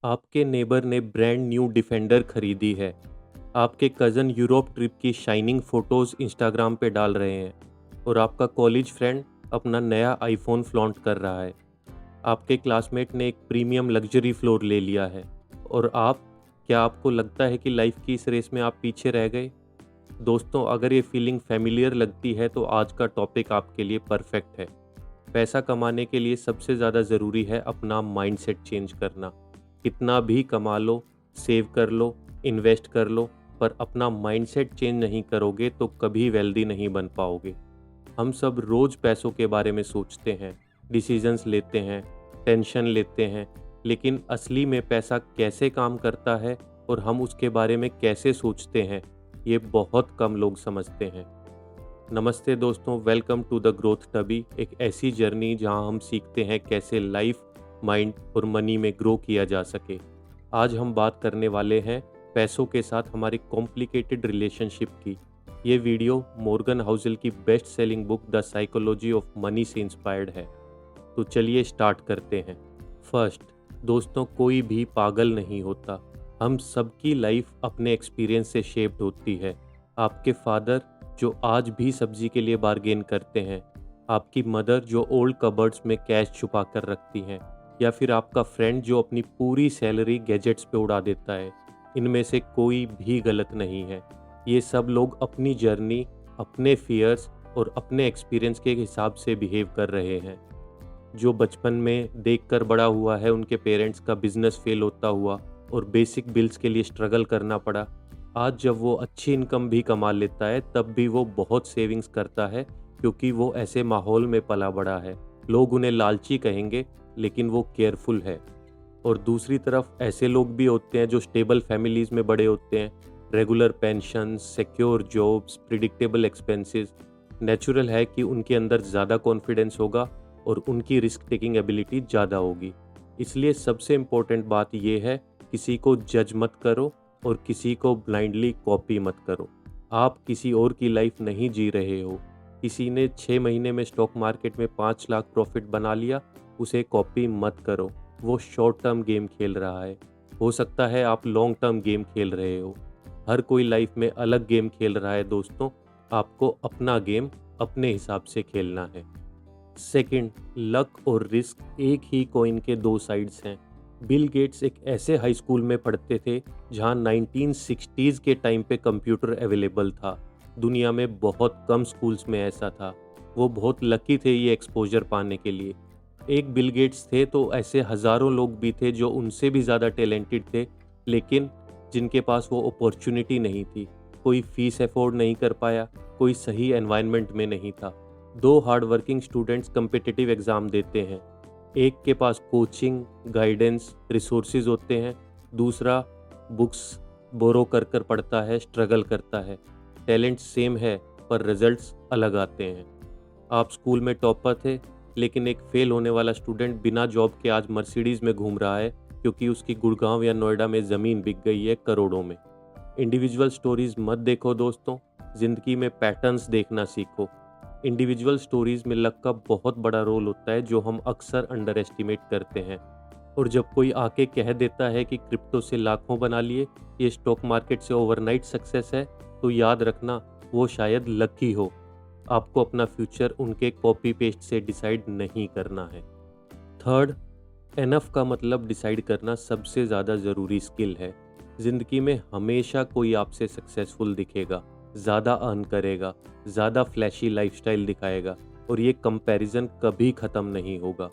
आपके नेबर ने brand new defender खरीदी है। आपके कज़न यूरोप ट्रिप की शाइनिंग फ़ोटोज़ इंस्टाग्राम पे डाल रहे हैं और आपका कॉलेज फ्रेंड अपना नया आईफ़ोन फ्लॉन्ट कर रहा है। आपके क्लासमेट ने एक प्रीमियम लग्ज़री फ्लोर ले लिया है और क्या आपको लगता है कि लाइफ़ की इस रेस में आप पीछे रह गए? दोस्तों, अगर ये फीलिंग फ़ैमिलियर लगती है तो आज का टॉपिक आपके लिए परफ़ेक्ट है। पैसा कमाने के लिए सबसे ज़्यादा ज़रूरी है अपना माइंडसेट चेंज करना। कितना भी कमा लो, सेव कर लो, इन्वेस्ट कर लो, पर अपना माइंडसेट चेंज नहीं करोगे तो कभी वेल्दी नहीं बन पाओगे। हम सब रोज़ पैसों के बारे में सोचते हैं, डिसीजंस लेते हैं, टेंशन लेते हैं, लेकिन असली में पैसा कैसे काम करता है और हम उसके बारे में कैसे सोचते हैं, ये बहुत कम लोग समझते हैं। नमस्ते दोस्तों, welcome to the growth tube, एक ऐसी जर्नी जहां हम सीखते हैं कैसे लाइफ, माइंड और मनी में ग्रो किया जा सके। आज हम बात करने वाले हैं पैसों के साथ हमारी कॉम्प्लिकेटेड रिलेशनशिप की। ये वीडियो मॉर्गन हाउसल की best selling book the psychology of money से इंस्पायर्ड है। तो चलिए स्टार्ट करते हैं। फर्स्ट, दोस्तों, कोई भी पागल नहीं होता। हम सबकी लाइफ अपने एक्सपीरियंस से शेप्ड होती है। आपके फादर जो आज भी सब्जी के लिए बार्गेन करते हैं, आपकी मदर जो ओल्ड कबर्ड्स में कैश छुपा कर रखती हैं, या फिर आपका फ्रेंड जो अपनी पूरी सैलरी गैजेट्स पे उड़ा देता है, इनमें से कोई भी गलत नहीं है। ये सब लोग अपनी जर्नी, अपने फियर्स और अपने एक्सपीरियंस के हिसाब से बिहेव कर रहे हैं। जो बचपन में देखकर बड़ा हुआ है उनके पेरेंट्स का बिजनेस फेल होता हुआ और बेसिक बिल्स के लिए स्ट्रगल करना पड़ा, आज जब वो अच्छी इनकम भी कमा लेता है तब भी वो बहुत सेविंग्स करता है, क्योंकि वो ऐसे माहौल में पला बड़ा है। लोग उन्हें लालची कहेंगे, लेकिन वो केयरफुल है। और दूसरी तरफ ऐसे लोग भी होते हैं जो स्टेबल फैमिलीज में बड़े होते हैं, regular pension, secure jobs, predictable expenses. Natural है कि उनके अंदर ज़्यादा कॉन्फिडेंस होगा और उनकी रिस्क टेकिंग एबिलिटी ज़्यादा होगी। इसलिए सबसे इम्पोर्टेंट बात यह है, किसी को जज मत करो और किसी को ब्लाइंडली कॉपी मत करो। आप किसी और की लाइफ नहीं जी रहे हो। किसी ने 6 महीने में स्टॉक मार्केट में 5 लाख प्रॉफिट बना लिया, उसे कॉपी मत करो। वो शॉर्ट टर्म गेम खेल रहा है। हो सकता है आप लॉन्ग टर्म गेम खेल रहे हो। हर कोई लाइफ में अलग गेम खेल रहा है दोस्तों। आपको अपना गेम अपने हिसाब से खेलना है। सेकंड, लक और रिस्क एक ही कॉइन के दो साइड्स हैं। बिल गेट्स एक ऐसे हाई स्कूल में पढ़ते थे जहां 1960s के टाइम पे कंप्यूटर अवेलेबल था। दुनिया में बहुत कम स्कूल्स में ऐसा था। वो बहुत लकी थे ये एक्सपोजर पाने के लिए। एक बिल गेट्स थे तो ऐसे हज़ारों लोग भी थे जो उनसे भी ज़्यादा टैलेंटेड थे, लेकिन जिनके पास वो अपॉर्चुनिटी नहीं थी। कोई फीस अफोर्ड नहीं कर पाया, कोई सही एनवायरनमेंट में नहीं था। दो hard working students competitive exam देते हैं। एक के पास कोचिंग, गाइडेंस, रिसोर्सेज होते हैं, दूसरा बुक्स बोरो कर कर पढ़ता है, स्ट्रगल करता है। टैलेंट सेम है पर रिजल्ट्स अलग आते हैं। आप स्कूल में टॉपर थे, लेकिन एक फेल होने वाला स्टूडेंट बिना जॉब के आज मर्सिडीज़ में घूम रहा है, क्योंकि उसकी गुड़गांव या नोएडा में ज़मीन बिक गई है करोड़ों में। इंडिविजुअल स्टोरीज मत देखो दोस्तों, ज़िंदगी में पैटर्न्स देखना सीखो। इंडिविजुअल स्टोरीज में लक का बहुत बड़ा रोल होता है, जो हम अक्सर अंडर एस्टिमेट करते हैं। और जब कोई आके कह देता है कि क्रिप्टो से लाखों बना लिए, ये स्टॉक मार्केट से ओवरनाइट सक्सेस है, तो याद रखना वो शायद लकी हो। आपको अपना फ्यूचर उनके कॉपी पेस्ट से डिसाइड नहीं करना है। थर्ड, एनफ का मतलब डिसाइड करना सबसे ज़्यादा ज़रूरी स्किल है। ज़िंदगी में हमेशा कोई आपसे सक्सेसफुल दिखेगा, ज़्यादा अर्न करेगा, ज़्यादा फ्लैशी लाइफस्टाइल दिखाएगा, और ये कंपैरिजन कभी ख़त्म नहीं होगा।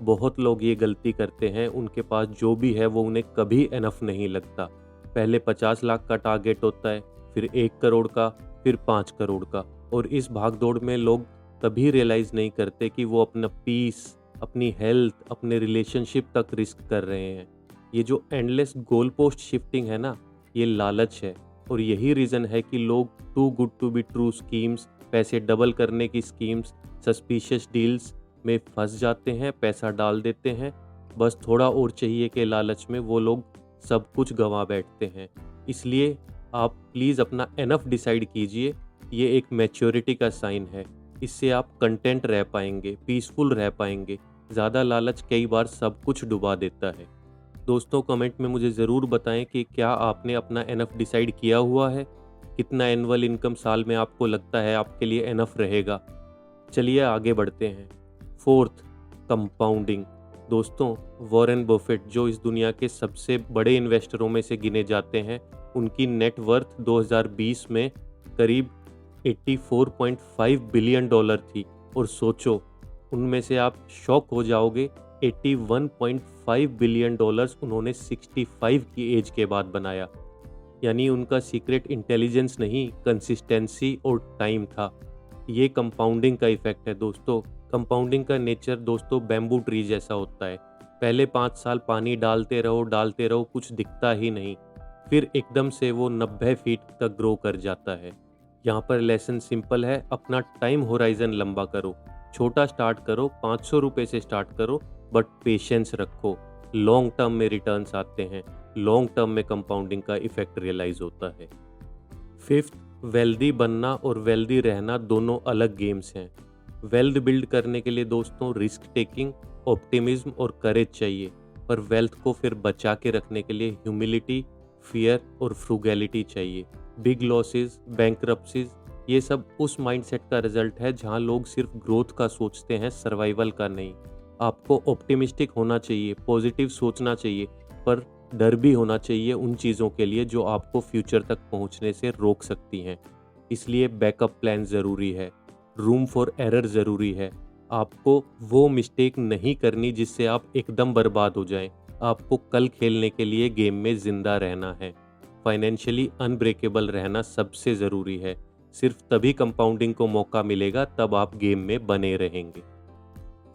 बहुत लोग ये गलती करते हैं, उनके पास जो भी है वो उन्हें कभी एनफ नहीं लगता। पहले 50 लाख का टारगेट होता है, फिर 1 करोड़ का, फिर 5 करोड़ का, और इस भागदौड़ में लोग कभी रियलाइज़ नहीं करते कि वो अपना पीस, अपनी हेल्थ, अपने रिलेशनशिप तक रिस्क कर रहे हैं। ये जो एंडलेस गोल पोस्ट शिफ्टिंग है ना, ये लालच है। और यही रीज़न है कि लोग too good to be true schemes, पैसे डबल करने की स्कीम्स, सस्पिशियस डील्स में फंस जाते हैं, पैसा डाल देते हैं। बस थोड़ा और चाहिए के लालच में वो लोग सब कुछ गंवा बैठते हैं। इसलिए आप प्लीज़ अपना एनफ डिसाइड कीजिए। ये एक मैच्योरिटी का साइन है। इससे आप कंटेंट रह पाएंगे, पीसफुल रह पाएंगे। ज़्यादा लालच कई बार सब कुछ डुबा देता है। दोस्तों कमेंट में मुझे ज़रूर बताएं कि क्या आपने अपना एनफ डिसाइड किया हुआ है, कितना एनुअल इनकम साल में आपको लगता है आपके लिए एनफ रहेगा। चलिए आगे बढ़ते हैं। Fourth, compounding. दोस्तों, वॉरेन बफेट जो इस दुनिया के सबसे बड़े इन्वेस्टरों में से गिने जाते हैं, उनकी नेट वर्थ 2020 में करीब 84.5 बिलियन डॉलर थी। और सोचो, उनमें से आप शॉक हो जाओगे, 81.5 बिलियन डॉलर्स उन्होंने 65 की एज के बाद बनाया। यानी उनका सीक्रेट इंटेलिजेंस नहीं, कंसिस्टेंसी और टाइम था। ये कंपाउंडिंग का इफेक्ट है दोस्तों। कंपाउंडिंग का नेचर दोस्तों बैम्बू ट्री जैसा होता है। पहले 5 साल पानी डालते रहो, कुछ दिखता ही नहीं। फिर एकदम से वो 90 फीट तक ग्रो कर जाता है। यहाँ पर लेसन सिंपल है, अपना टाइम होराइजन लंबा करो। छोटा स्टार्ट करो, 500 रुपये से स्टार्ट करो, बट पेशेंस रखो। लॉन्ग टर्म में रिटर्न्स आते हैं। लॉन्ग टर्म में कंपाउंडिंग का इफेक्ट रियलाइज होता है। फिफ्थ, वेल्दी बनना और वेल्दी रहना दोनों अलग गेम्स हैं। वेल्थ बिल्ड करने के लिए दोस्तों रिस्क टेकिंग, ऑप्टिमिज्म और करेज चाहिए, पर वेल्थ को फिर बचा के रखने के लिए ह्यूमिलिटी, फियर और फ्रूगैलिटी चाहिए। बिग लॉसेस, बैंकरप्सीज, ये सब उस माइंडसेट का रिजल्ट है जहां लोग सिर्फ ग्रोथ का सोचते हैं, सर्वाइवल का नहीं। आपको ऑप्टिमिस्टिक होना चाहिए, पॉजिटिव सोचना चाहिए, पर डर भी होना चाहिए उन चीज़ों के लिए जो आपको फ्यूचर तक पहुंचने से रोक सकती हैं। इसलिए बैकअप प्लान ज़रूरी है, रूम फॉर एरर ज़रूरी है। आपको वो मिस्टेक नहीं करनी जिससे आप एकदम बर्बाद हो जाएं। आपको कल खेलने के लिए गेम में ज़िंदा रहना है। फाइनेंशियली अनब्रेकेबल रहना सबसे ज़रूरी है। सिर्फ तभी कंपाउंडिंग को मौका मिलेगा, तब आप गेम में बने रहेंगे।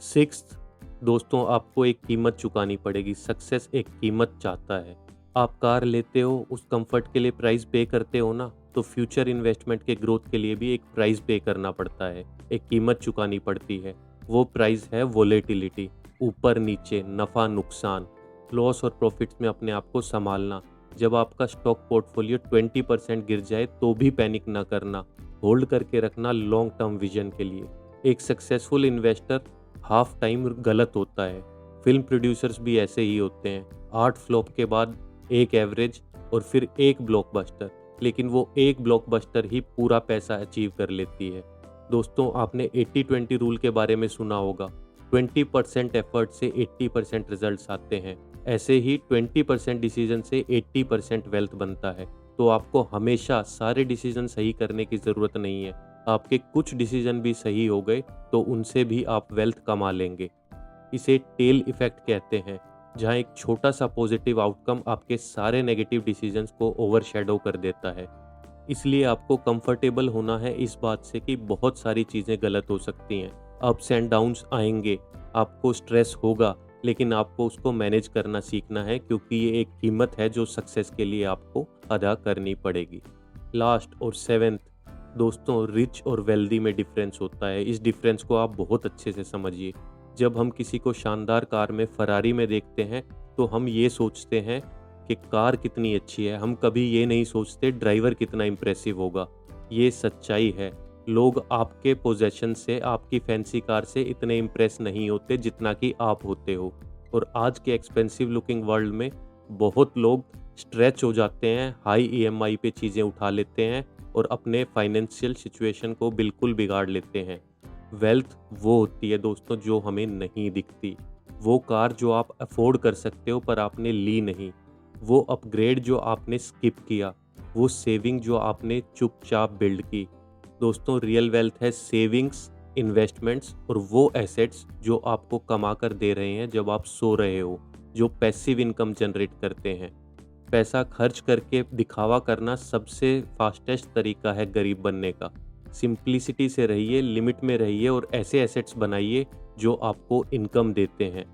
सिक्स्थ, दोस्तों आपको एक कीमत चुकानी पड़ेगी। सक्सेस एक कीमत चाहता है। आप कार लेते हो, उस कंफर्ट के लिए प्राइस पे करते हो ना, तो फ्यूचर इन्वेस्टमेंट के ग्रोथ के लिए भी एक प्राइस पे करना पड़ता है, एक कीमत चुकानी पड़ती है। वो प्राइस है वोलेटिलिटी, ऊपर नीचे, नफ़ा नुकसान, लॉस और प्रॉफिट्स में अपने आप को संभालना। जब आपका स्टॉक पोर्टफोलियो 20% गिर जाए तो भी पैनिक ना करना, होल्ड करके रखना लॉन्ग टर्म विजन के लिए। एक सक्सेसफुल इन्वेस्टर हाफ टाइम गलत होता है। फिल्म प्रोड्यूसर्स भी ऐसे ही होते हैं। 8 फ्लॉप के बाद एक एवरेज और फिर एक ब्लॉकबस्टर, लेकिन वो एक ब्लॉकबस्टर ही पूरा पैसा अचीव कर लेती है। दोस्तों आपने 80-20 रूल के बारे में सुना होगा। 20% एफर्ट से 80% रिजल्ट्स आते हैं। ऐसे ही 20% डिसीजन से 80% वेल्थ बनता है। तो आपको हमेशा सारे डिसीजन सही करने की ज़रूरत नहीं है। आपके कुछ डिसीजन भी सही हो गए तो उनसे भी आप वेल्थ कमा लेंगे। इसे टेल इफेक्ट कहते हैं, जहां एक छोटा सा पॉजिटिव आउटकम आपके सारे नेगेटिव डिसीजंस को ओवरशैडो कर देता है। इसलिए आपको कंफर्टेबल होना है इस बात से कि बहुत सारी चीज़ें गलत हो सकती हैं। अप्स एंड डाउन्स आएंगे, आपको स्ट्रेस होगा, लेकिन आपको उसको मैनेज करना सीखना है, क्योंकि ये एक कीमत है जो सक्सेस के लिए आपको अदा करनी पड़ेगी। लास्ट और सेवेंथ, दोस्तों रिच और वेल्दी में डिफरेंस होता है। इस डिफरेंस को आप बहुत अच्छे से समझिए। जब हम किसी को शानदार कार में, फरारी में देखते हैं, तो हम ये सोचते हैं कि कार कितनी अच्छी है। हम कभी ये नहीं सोचते ड्राइवर कितना इम्प्रेसिव होगा। ये सच्चाई है। लोग आपके पोजेशन से, आपकी फैंसी कार से इतने इम्प्रेस नहीं होते जितना कि आप होते हो। और आज के एक्सपेंसिव लुकिंग वर्ल्ड में बहुत लोग स्ट्रेच हो जाते हैं, हाई ईएमआई पे चीज़ें उठा लेते हैं और अपने फाइनेंशियल सिचुएशन को बिल्कुल बिगाड़ लेते हैं। वेल्थ वो होती है दोस्तों जो हमें नहीं दिखती। वो कार जो आप अफोर्ड कर सकते हो पर आपने ली नहीं। वो अपग्रेड जो आपने स्किप किया। वो सेविंग जो आपने चुपचाप बिल्ड की। दोस्तों रियल वेल्थ है सेविंग्स, इन्वेस्टमेंट्स और वो एसेट्स जो आपको कमा कर दे रहे हैं जब आप सो रहे हो, जो पैसिव इनकम जनरेट करते हैं। पैसा खर्च करके दिखावा करना सबसे फास्टेस्ट तरीका है गरीब बनने का। सिंप्लिसिटी से रहिए, लिमिट में रहिए और ऐसे एसेट्स बनाइए जो आपको इनकम देते हैं।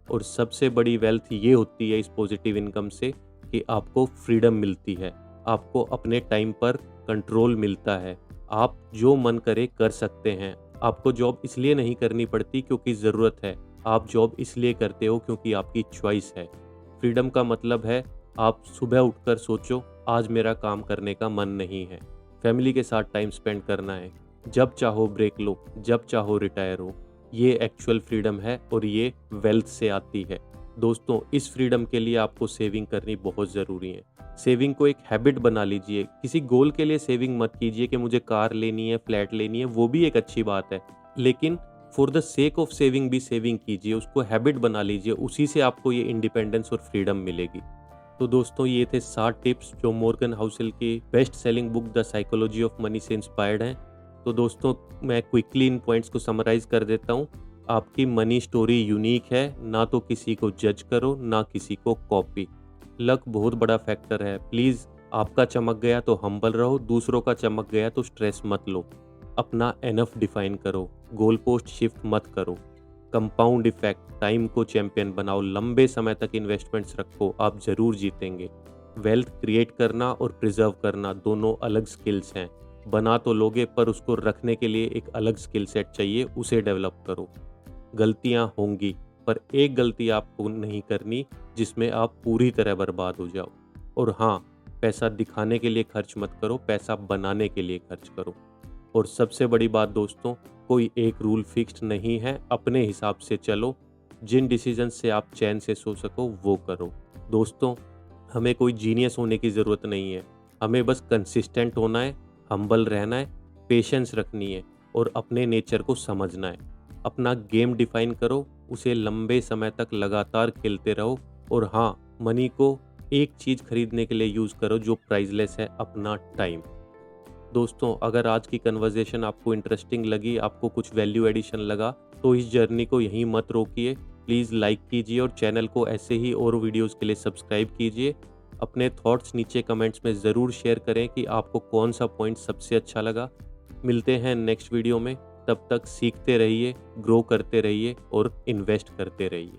और सबसे बड़ी वेल्थ ये होती है इस पॉजिटिव इनकम से कि आपको फ्रीडम मिलती है, आपको अपने टाइम पर कंट्रोल मिलता है। आप जो मन करे कर सकते हैं। आपको जॉब इसलिए नहीं करनी पड़ती क्योंकि ज़रूरत है, आप जॉब इसलिए करते हो क्योंकि आपकी चॉइस है। फ्रीडम का मतलब है आप सुबह उठकर सोचो आज मेरा काम करने का मन नहीं है, फैमिली के साथ टाइम स्पेंड करना है, जब चाहो ब्रेक लो, जब चाहो रिटायर हो। ये एक्चुअल फ्रीडम है और ये वेल्थ से आती है। दोस्तों, इस फ्रीडम के लिए आपको सेविंग करनी बहुत ज़रूरी है। सेविंग को एक हैबिट बना लीजिए। किसी गोल के लिए सेविंग मत कीजिए कि मुझे कार लेनी है, फ्लैट लेनी है, वो भी एक अच्छी बात है। लेकिन for the sake of saving भी सेविंग कीजिए, उसको हैबिट बना लीजिए, उसी से आपको ये इंडिपेंडेंस और फ्रीडम मिलेगी। तो दोस्तों, ये थे 7 टिप्स जो मॉर्गन हाउसेल की best selling book the psychology of money से इंस्पायर्ड हैं। तो दोस्तों, मैं क्विकली इन पॉइंट्स को समराइज़ कर देता हूँ। आपकी मनी स्टोरी यूनिक है, ना तो किसी को जज करो, ना किसी को कॉपी। लक बहुत बड़ा फैक्टर है, प्लीज़ आपका चमक गया तो हम्बल रहो, दूसरों का चमक गया तो स्ट्रेस मत लो। अपना एनफ डिफाइन करो, गोल पोस्ट शिफ्ट मत करो। कंपाउंड इफेक्ट, टाइम को चैंपियन बनाओ, लंबे समय तक इन्वेस्टमेंट्स रखो, आप ज़रूर जीतेंगे। वेल्थ क्रिएट करना और प्रिजर्व करना दोनों अलग स्किल्स हैं। बना तो लोगे, पर उसको रखने के लिए एक अलग स्किल सेट चाहिए, उसे डेवलप करो। गलतियां होंगी, पर एक गलती आपको नहीं करनी जिसमें आप पूरी तरह बर्बाद हो जाओ। और हाँ, पैसा दिखाने के लिए खर्च मत करो, पैसा बनाने के लिए खर्च करो। और सबसे बड़ी बात दोस्तों, कोई एक रूल फिक्स्ड नहीं है, अपने हिसाब से चलो। जिन डिसीजन से आप चैन से सो सको वो करो। दोस्तों, हमें कोई जीनियस होने की ज़रूरत नहीं है, हमें बस कंसिस्टेंट होना है, हम्बल रहना है, पेशेंस रखनी है और अपने नेचर को समझना है। अपना गेम डिफाइन करो, उसे लंबे समय तक लगातार खेलते रहो। और हाँ, मनी को एक चीज़ खरीदने के लिए यूज़ करो जो प्राइसलेस है, अपना टाइम। दोस्तों, अगर आज की कन्वर्सेशन आपको इंटरेस्टिंग लगी, आपको कुछ वैल्यू एडिशन लगा, तो इस जर्नी को यहीं मत रोकिए। प्लीज़ लाइक कीजिए और चैनल को ऐसे ही और वीडियोज़ के लिए सब्सक्राइब कीजिए। अपने थॉट्स नीचे कमेंट्स में ज़रूर शेयर करें कि आपको कौन सा पॉइंट सबसे अच्छा लगा। मिलते हैं नेक्स्ट वीडियो में, तब तक सीखते रहिए, ग्रो करते रहिए और इन्वेस्ट करते रहिए।